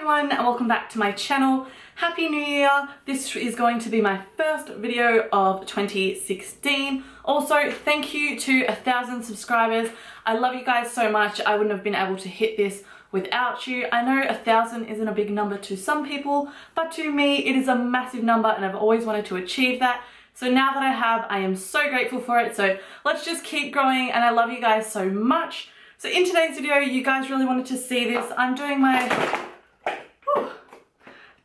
everyone and welcome back to my channel. Happy New Year! This is going to be my first video of 2016. Also, thank you to 1,000 subscribers. I love you guys so much. I wouldn't have been able to hit this without you. I know 1,000 isn't a big number to some people, but to me it is a massive number and I've always wanted to achieve that. So now that I have, I am so grateful for it. So let's just keep growing and I love you guys so much. So in today's video, you guys really wanted to see this. I'm doing my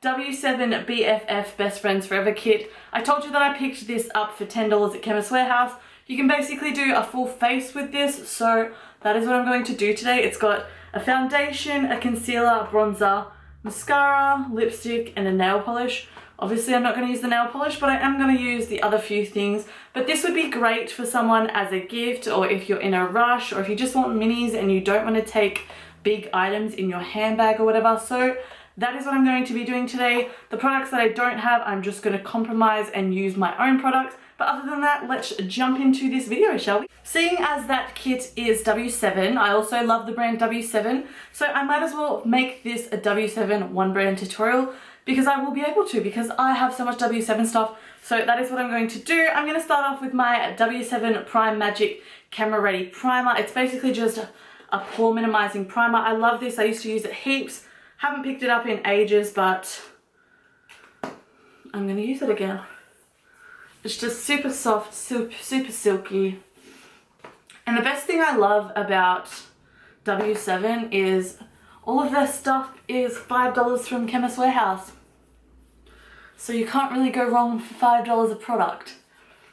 W7 BFF Best Friends Forever kit. I told you that I picked this up for $10 at Chemist Warehouse. You can basically do a full face with this, so that is what I'm going to do today. It's got a foundation, a concealer, a bronzer, mascara, lipstick, and a nail polish. Obviously I'm not going to use the nail polish, but I am going to use the other few things. But this would be great for someone as a gift, or if you're in a rush, or if you just want minis and you don't want to take big items in your handbag or whatever. So that is what I'm going to be doing today. The products that I don't have, I'm just going to compromise and use my own products. But other than that, let's jump into this video, shall we? Seeing as that kit is W7, I also love the brand W7, so I might as well make this a W7 one brand tutorial because I will be able to, because I have so much W7 stuff. So that is what I'm going to do. I'm going to start off with my W7 Prime Magic Camera Ready Primer. It's basically just a pore minimizing primer. I love this. I used to use it heaps. Haven't picked it up in ages, but I'm going to use it again. It's just super soft, super silky. And the best thing I love about W7 is all of their stuff is $5 from Chemist Warehouse. So you can't really go wrong for $5 a product.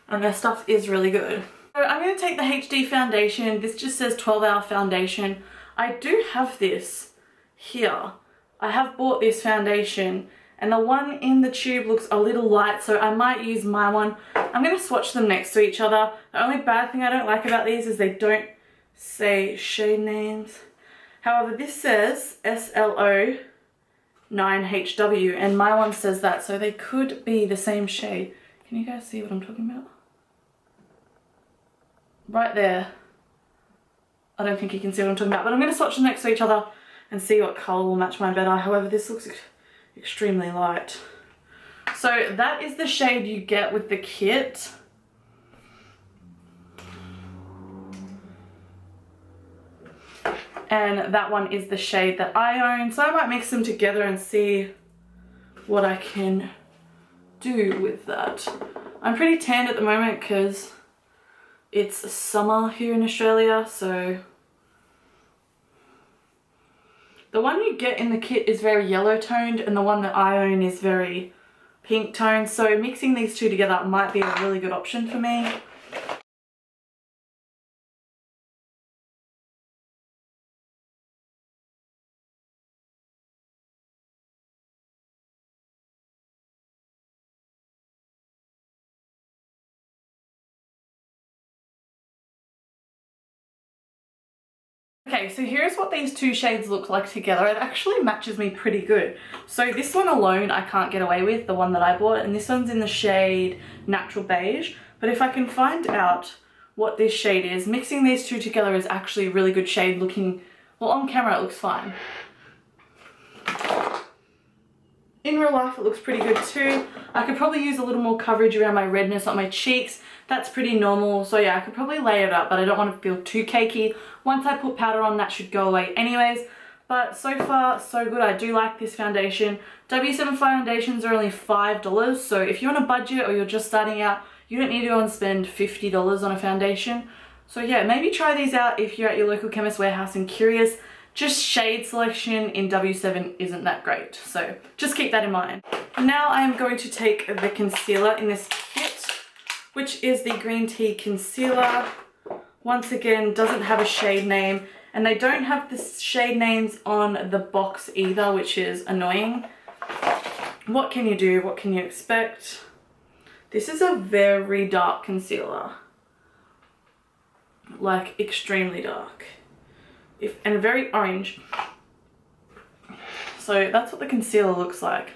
And their stuff is really good. So I'm going to take the HD foundation. This just says 12-hour foundation. I do have this here. I have bought this foundation. And the one in the tube looks a little light, so I might use my one. I'm going to swatch them next to each other. The only bad thing I don't like about these is they don't say shade names. However, this says SLO 9HW and my one says that, so they could be the same shade. Can you guys see what I'm talking about? Right there. I don't think you can see what I'm talking about, but I'm going to swatch them next to each other and see what colour will match mine better. However, this looks extremely light. So that is the shade you get with the kit. And that one is the shade that I own. So I might mix them together and see what I can do with that. I'm pretty tanned at the moment because it's summer here in Australia, so the one you get in the kit is very yellow toned and the one that I own is very pink toned, so mixing these two together might be a really good option for me. Okay, so here's what these two shades look like together. It actually matches me pretty good. So this one alone I can't get away with, the one that I bought, and this one's in the shade Natural Beige. But if I can find out what this shade is, mixing these two together is actually a really good shade looking, well, on camera it looks fine. In real life it looks pretty good too. I could probably use a little more coverage around my redness on my cheeks. That's pretty normal, so yeah, I could probably lay it up, but I don't want to feel too cakey. Once I put powder on, that should go away anyways. But so far, so good. I do like this foundation. W7 foundations are only $5, so if you're on a budget or you're just starting out, you don't need to go and spend $50 on a foundation. So yeah, maybe try these out if you're at your local Chemist Warehouse and curious. Just shade selection in W7 isn't that great, so just keep that in mind. Now I am going to take the concealer in this kit, which is the Green Tea Concealer. Once again, doesn't have a shade name, and they don't have the shade names on the box either, which is annoying. What can you do? What can you expect? This is a very dark concealer. Like, extremely dark. And very orange. So that's what the concealer looks like.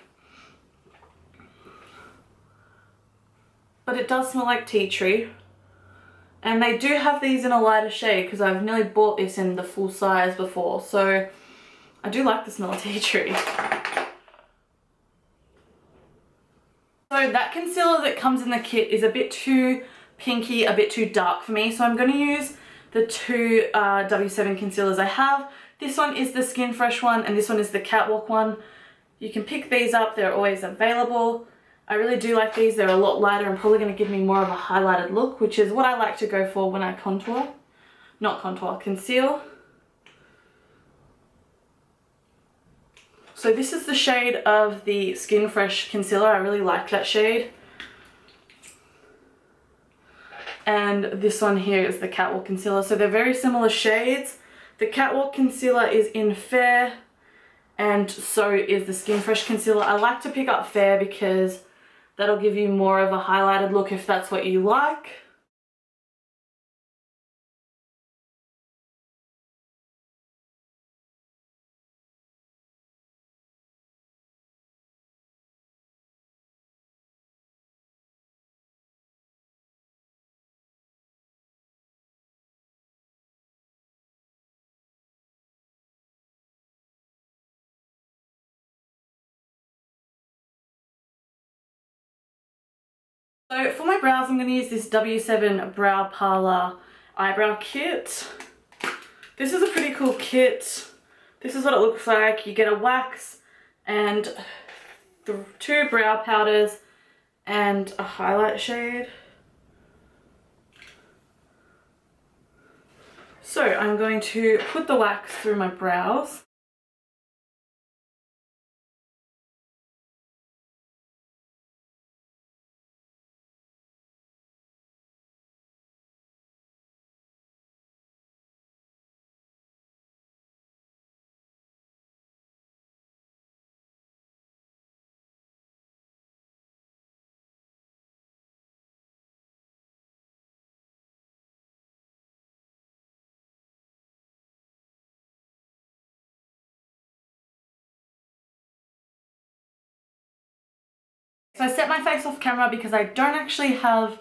But it does smell like tea tree. And they do have these in a lighter shade because I've nearly bought this in the full size before. So I do like the smell of tea tree. So that concealer that comes in the kit is a bit too pinky, a bit too dark for me. So I'm going to use the two W7 concealers I have. This one is the Skin Fresh one and this one is the Catwalk one. You can pick these up, they're always available. I really do like these, they're a lot lighter and probably going to give me more of a highlighted look, which is what I like to go for when I contour. Not contour, conceal. So this is the shade of the Skin Fresh concealer. I really like that shade. And this one here is the Catwalk concealer. So they're very similar shades. The Catwalk concealer is in Fair and so is the Skin Fresh concealer. I like to pick up Fair because that'll give you more of a highlighted look if that's what you like. So for my brows, I'm going to use this W7 Brow Parlour Eyebrow Kit. This is a pretty cool kit. This is what it looks like. You get a wax and two brow powders and a highlight shade. So I'm going to put the wax through my brows. So I set my face off camera because I don't actually have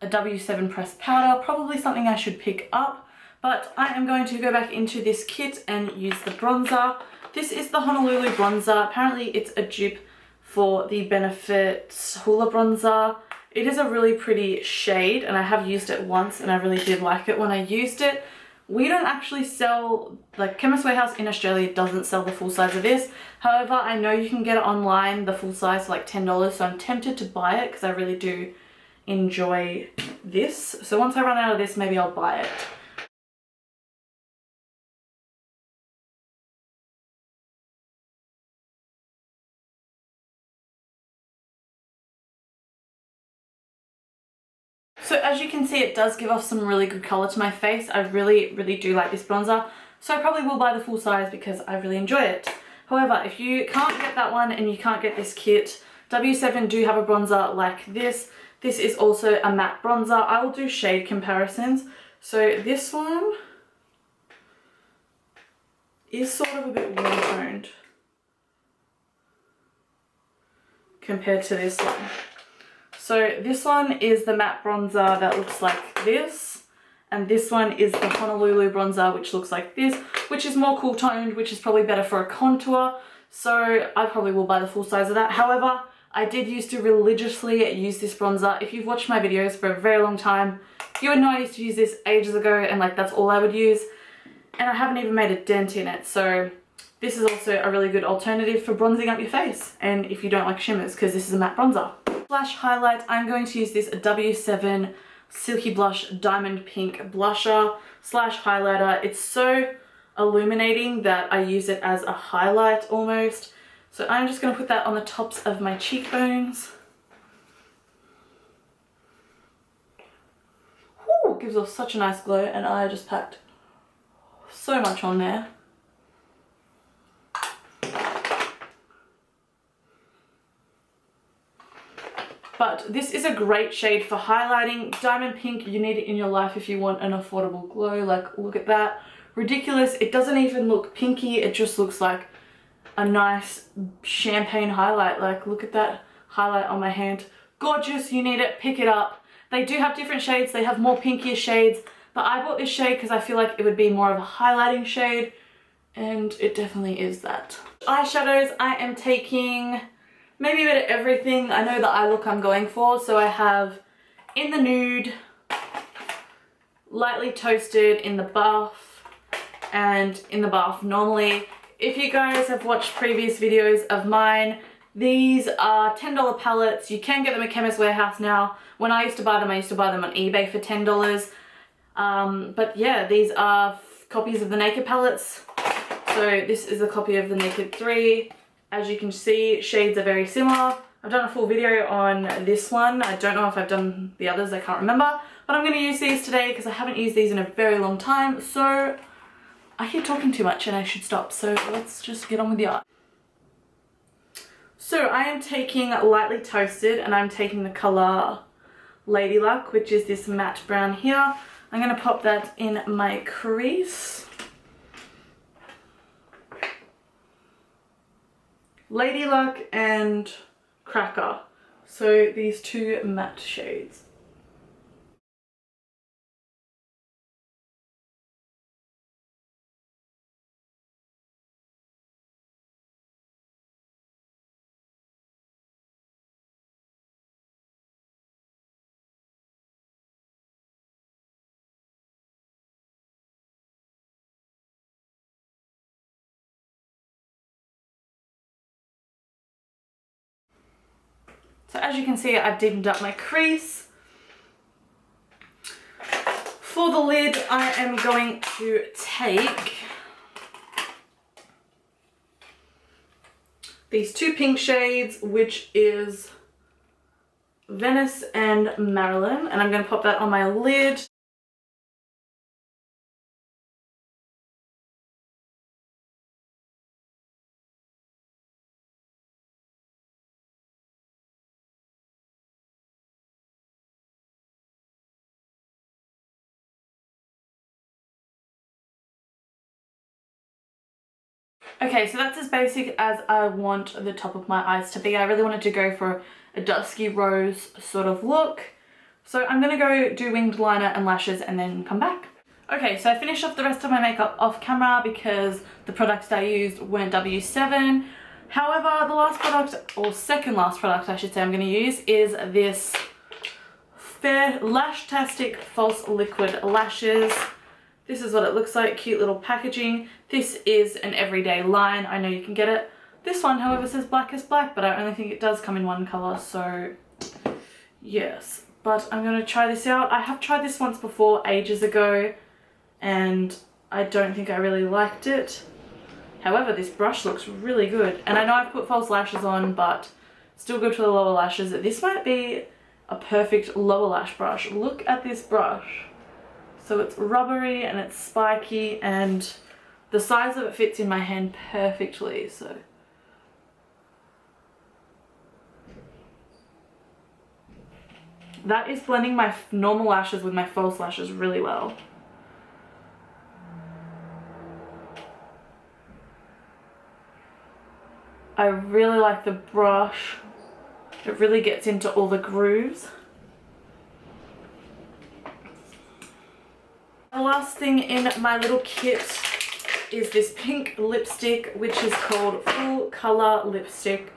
a W7 pressed powder, probably something I should pick up, but I am going to go back into this kit and use the bronzer. This is the Honolulu Bronzer. Apparently it's a dupe for the Benefit Hula Bronzer. It is a really pretty shade and I have used it once and I really did like it when I used it. We don't actually sell, like Chemist Warehouse in Australia doesn't sell the full size of this. However, I know you can get it online, the full size for like $10, so I'm tempted to buy it because I really do enjoy this. So once I run out of this, maybe I'll buy it. So as you can see, it does give off some really good colour to my face. I really do like this bronzer. So I probably will buy the full size because I really enjoy it. However, if you can't get that one and you can't get this kit, W7 do have a bronzer like this. This is also a matte bronzer. I will do shade comparisons. So this one is sort of a bit warm toned compared to this one. So this one is the matte bronzer that looks like this, and this one is the Honolulu bronzer which looks like this, which is more cool toned, which is probably better for a contour. So I probably will buy the full size of that. However, I did used to religiously use this bronzer. If you've watched my videos for a very long time, you would know I used to use this ages ago and like that's all I would use. And I haven't even made a dent in it. So this is also a really good alternative for bronzing up your face. And if you don't like shimmers, because this is a matte bronzer. Blush highlight, I'm going to use this W7 Silky Blush Diamond Pink Blusher slash highlighter. It's so illuminating that I use it as a highlight almost. So I'm just going to put that on the tops of my cheekbones. Whew, it gives off such a nice glow, and I just packed so much on there. But this is a great shade for highlighting. Diamond pink, you need it in your life if you want an affordable glow. Like, look at that. Ridiculous. It doesn't even look pinky. It just looks like a nice champagne highlight. Like, look at that highlight on my hand. Gorgeous. You need it. Pick it up. They do have different shades. They have more pinkier shades. But I bought this shade because I feel like it would be more of a highlighting shade. and it definitely is that. Eyeshadows, I am taking maybe a bit of everything. I know the eye look I'm going for, so I have in the nude, lightly toasted in the buff, and in the buff normally. If you guys have watched previous videos of mine, these are $10 palettes. You can get them at Chemist Warehouse now. When I used to buy them on eBay for $10. But yeah, these are copies of the Naked palettes. So this is a copy of the Naked 3. As you can see, shades are very similar. I've done a full video on this one. I don't know if I've done the others, I can't remember. But I'm going to use these today because I haven't used these in a very long time. So I keep talking too much and I should stop. So let's just get on with the art. So I am taking Lightly Toasted and I'm taking the colour Lady Luck, which is this matte brown here. I'm going to pop that in my crease. Lady Luck and Cracker. So these two matte shades. So as you can see, I've deepened up my crease. For the lid, I am going to take these two pink shades, which is Venice and Marilyn, and I'm going to pop that on my lid. Okay, so that's as basic as I want the top of my eyes to be. I really wanted to go for a dusky rose sort of look. So I'm going to go do winged liner and lashes and then come back. Okay, so I finished off the rest of my makeup off camera because the products I used weren't W7. However, the last product, or second last product I should say I'm going to use, is this Lashtastic False Liquid Lashes. This is what it looks like, cute little packaging. This is an everyday line, I know you can get it. This one, however, says blackest black, but I only think it does come in one colour, so yes. But I'm going to try this out. I have tried this once before, ages ago, and I don't think I really liked it. However, this brush looks really good. And I know I've put false lashes on, but still good for the lower lashes. This might be a perfect lower lash brush. Look at this brush. So it's rubbery and it's spiky and the size of it fits in my hand perfectly, so. That is blending my normal lashes with my false lashes really well. I really like the brush. It really gets into all the grooves. The last thing in my little kit is this pink lipstick, which is called Full Color Lipstick.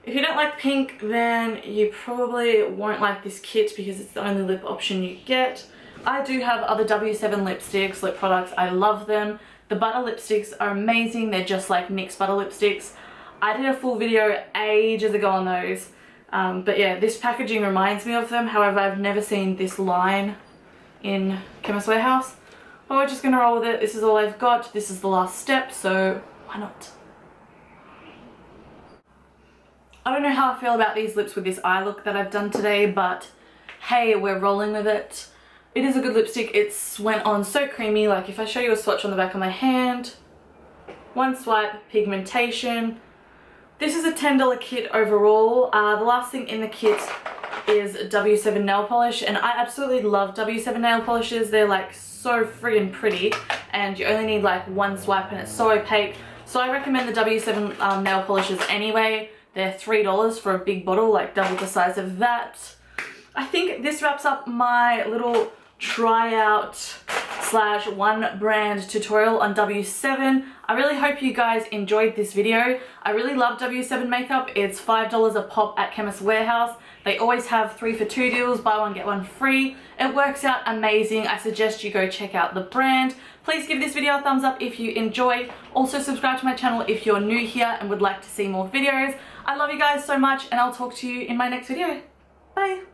If you don't like pink, then you probably won't like this kit because it's the only lip option you get. I do have other W7 lipsticks, lip products. I love them. The butter lipsticks are amazing. They're just like NYX butter lipsticks. I did a full video ages ago on those. But yeah, this packaging reminds me of them. However, I've never seen this line in Chemist Warehouse. But we're just gonna roll with it. This is all I've got. This is the last step, so why not? I don't know how I feel about these lips with this eye look that I've done today, but hey, we're rolling with it. It is a good lipstick. It's went on so creamy. Like if I show you a swatch on the back of my hand, one swipe, pigmentation. This is a $10 kit overall. The last thing in the kit is W7 nail polish, and I absolutely love W7 nail polishes. They're like so friggin' pretty, and you only need like one swipe and it's so opaque. So I recommend the W7 nail polishes anyway. They're $3 for a big bottle, like double the size of that. I think this wraps up my little tryout slash one brand tutorial on W7. I really hope you guys enjoyed this video. I really love W7 makeup. It's $5 a pop at Chemist Warehouse. They always have 3 for 2 deals, buy one get one free. It works out amazing. I suggest you go check out the brand. Please give this video a thumbs up if you enjoyed. Also subscribe to my channel if you're new here and would like to see more videos. I love you guys so much, and I'll talk to you in my next video. Bye.